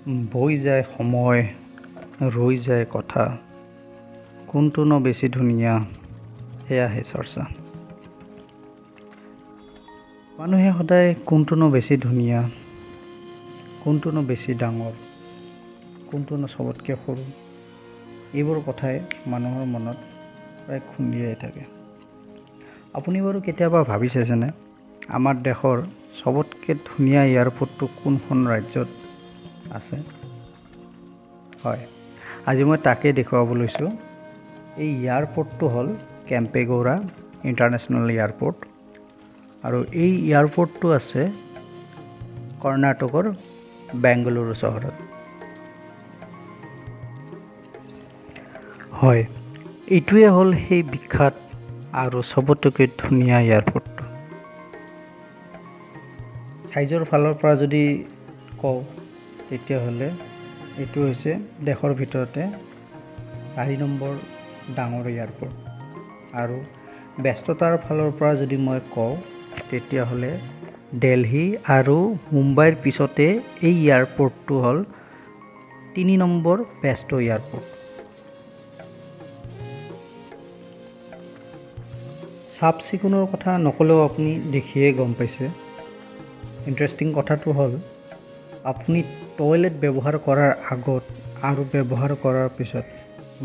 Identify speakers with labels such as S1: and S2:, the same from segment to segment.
S1: বৈ যায় সময়, ৰৈ যায় কথা, কোনটোনো বেছি ধুনীয়া, সেয়াহে চৰ্চা। মানুহে সদায় কোনটোনো বেছি ধুনীয়া, কোনটোনো বেছি ডাঙৰ, কোনটোনো চবতকৈ সৰু, এইবোৰ কথাই মানুহৰ মনত প্ৰায় খুন্দিয়াই থাকে। আপুনি বাৰু কেতিয়াবা ভাবি চাইছেনে আমাৰ দেশৰ চবতকৈ ধুনীয়া এয়াৰপৰ্টটো কোনখন ৰাজ্যত আছে? হয়, আজি মই তাকেই দেখুৱাব লৈছোঁ। এই এয়াৰপৰ্টটো হ'ল কেম্পেগৌড়া ইণ্টাৰনেশ্যনেল এয়াৰপৰ্ট, আৰু এই এয়াৰপৰ্টটো আছে কৰ্ণাটকৰ বেংগালুৰু চহৰত। হয়, এইটোৱে হ'ল সেই বিখ্যাত আৰু চবতকৈ ধুনীয়া এয়াৰপৰ্টটো। চাইজৰ ফালৰ পৰা যদি কওঁ তেতিয়াহ'লে এইটো হৈছে দেশৰ ভিতৰতে 4 নম্বৰ ডাঙৰ এয়াৰপৰ্ট, আৰু ব্যস্ততাৰ ফালৰ পৰা যদি মই কওঁ তেতিয়াহ'লে দিল্লী আৰু মুম্বাইৰ পিছতে এই এয়াৰপৰ্টটো হ'ল 3 নম্বৰ ব্যস্ত এয়াৰপৰ্ট। চাফ চিকুণৰ কথা নক'লেও আপুনি দেখিয়ে গম পাইছে। ইণ্টাৰেষ্টিং কথাটো হ'ল আপুনি টয়লেট ব্যৱহাৰ কৰাৰ আগত আৰু ব্যৱহাৰ কৰাৰ পিছত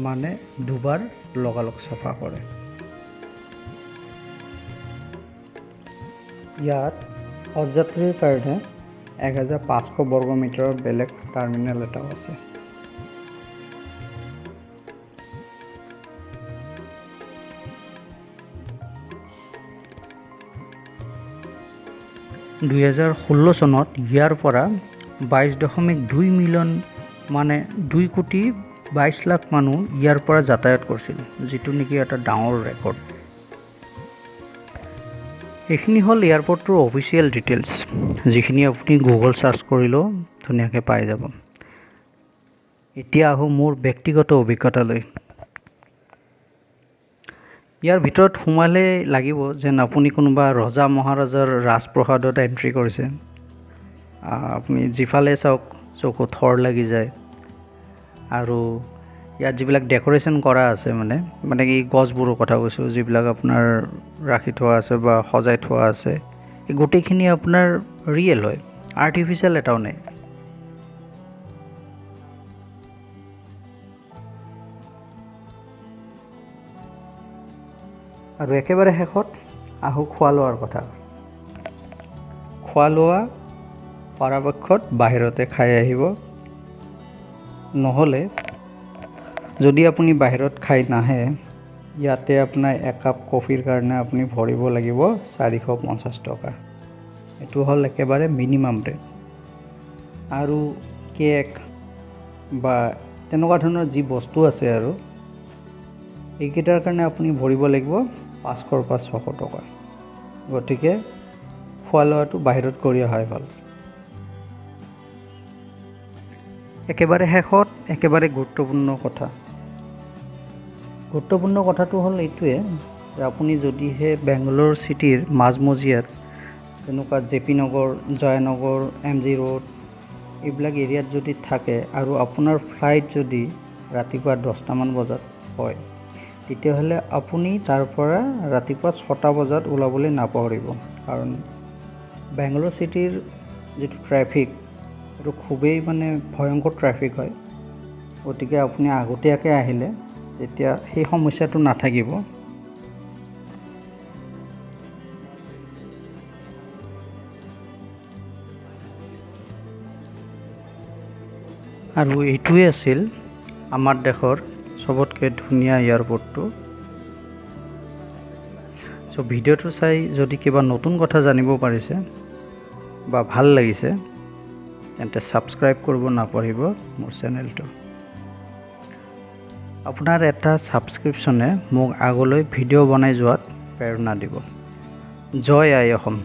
S1: মানে দুবাৰ লগালগ চাফা কৰে। ইয়াত হজযাত্ৰীৰ কাৰণে 1500 বৰ্গমিটাৰৰ বেলেগ টাৰ্মিনেল এটাও আছে। - 2016 চনত ইয়াৰ পৰা 22.2 মিলিয়ন মানে 2,22 লাখ মানুহ ইয়াৰ পৰা যাতায়াত কৰিছিল, যিটো নেকি এটা ডাঙৰ ৰেকৰ্ড। এইখিনি হ'ল এয়াৰপৰ্টটোৰ অফিচিয়েল ডিটেইলছ, যিখিনি আপুনি গুগল চাৰ্চ কৰিলেও ধুনীয়াকৈ পাই যাব। এতিয়া আহোঁ মোৰ ব্যক্তিগত অভিজ্ঞতালৈ। ইয়াৰ ভিতৰত সোমালে লাগিব যেন আপুনি কোনোবা ৰজা মহাৰাজাৰ ৰাজপ্ৰসাদত এণ্ট্ৰি কৰিছে। আপুনি যিফালে চাওক চকু থৰ লাগি যায়। আৰু ইয়াত যিবিলাক ডেক'ৰেশ্যন কৰা আছে মানে কি গছবোৰৰ কথা কৈছোঁ, যিবিলাক আপোনাৰ ৰাখি থোৱা আছে বা সজাই থোৱা আছে, এই গোটেইখিনি আপোনাৰ ৰিয়েল হয়, আৰ্টিফিচিয়েল এটাও নাই। আৰু একেবাৰে শেষত আহোঁ খোৱা লোৱাৰ কথা। খোৱা লোৱা পৰাপক্ষত বাহিৰতে খাই আহিব, নহ'লে যদি আপুনি বাহিৰত খাই নাহে, ইয়াতে আপোনাৰ একাপ কফিৰ কাৰণে আপুনি ভৰিব লাগিব 450 টকা। এইটো হ'ল একেবাৰে মিনিমাম ৰেট। আৰু কেক বা তেনেকুৱা ধৰণৰ যি বস্তু আছে আৰু এইকেইটাৰ কাৰণে আপুনি ভৰিব লাগিব 500 পৰা 600 টকা। গতিকে খোৱা লোৱাটো বাহিৰত কৰি অহাই ভাল। একেবাৰে শেষত একেবাৰে গুৰুত্বপূৰ্ণ কথাটো হ'ল এইটোৱে যে আপুনি যদিহে বেংগালোৰ চিটিৰ মাজমজিয়াত তেনেকুৱা জেপি নগৰ, জয়ানগৰ, MG ৰোড এইবিলাক এৰিয়াত যদি থাকে আৰু আপোনাৰ ফ্লাইট যদি ৰাতিপুৱা 10টামান বজাত হয়, তেতিয়াহ'লে আপুনি তাৰ পৰা ৰাতিপুৱা 6টা বজাত ওলাবলৈ নাপাহৰিব। কাৰণ বেংগালোৰ চিটিৰ যিটো ট্ৰেফিক, সেইটো খুবেই ভয়ংকৰ ট্ৰেফিক হয়। গতিকে আপুনি আগতীয়াকৈ আহিলে তেতিয়া সেই সমস্যাটো নাথাকিব। আৰু এইটোৱে আছিল আমাৰ দেশৰ চবতকৈ ধুনীয়া এয়াৰপৰ্টটো। চ' ভিডিঅ'টো চাই যদি কিবা নতুন কথা জানিব পাৰিছে বা ভাল লাগিছে, তেন্তে ছাবস্ক্ৰাইব কৰিব নাপাহৰিব মোৰ চেনেলটো। আপোনাৰ এটা ছাবস্ক্ৰিপশ্যনে মোক আগলৈ ভিডিঅ' বনাই যোৱাত প্ৰেৰণা দিব। জয় আই অসম।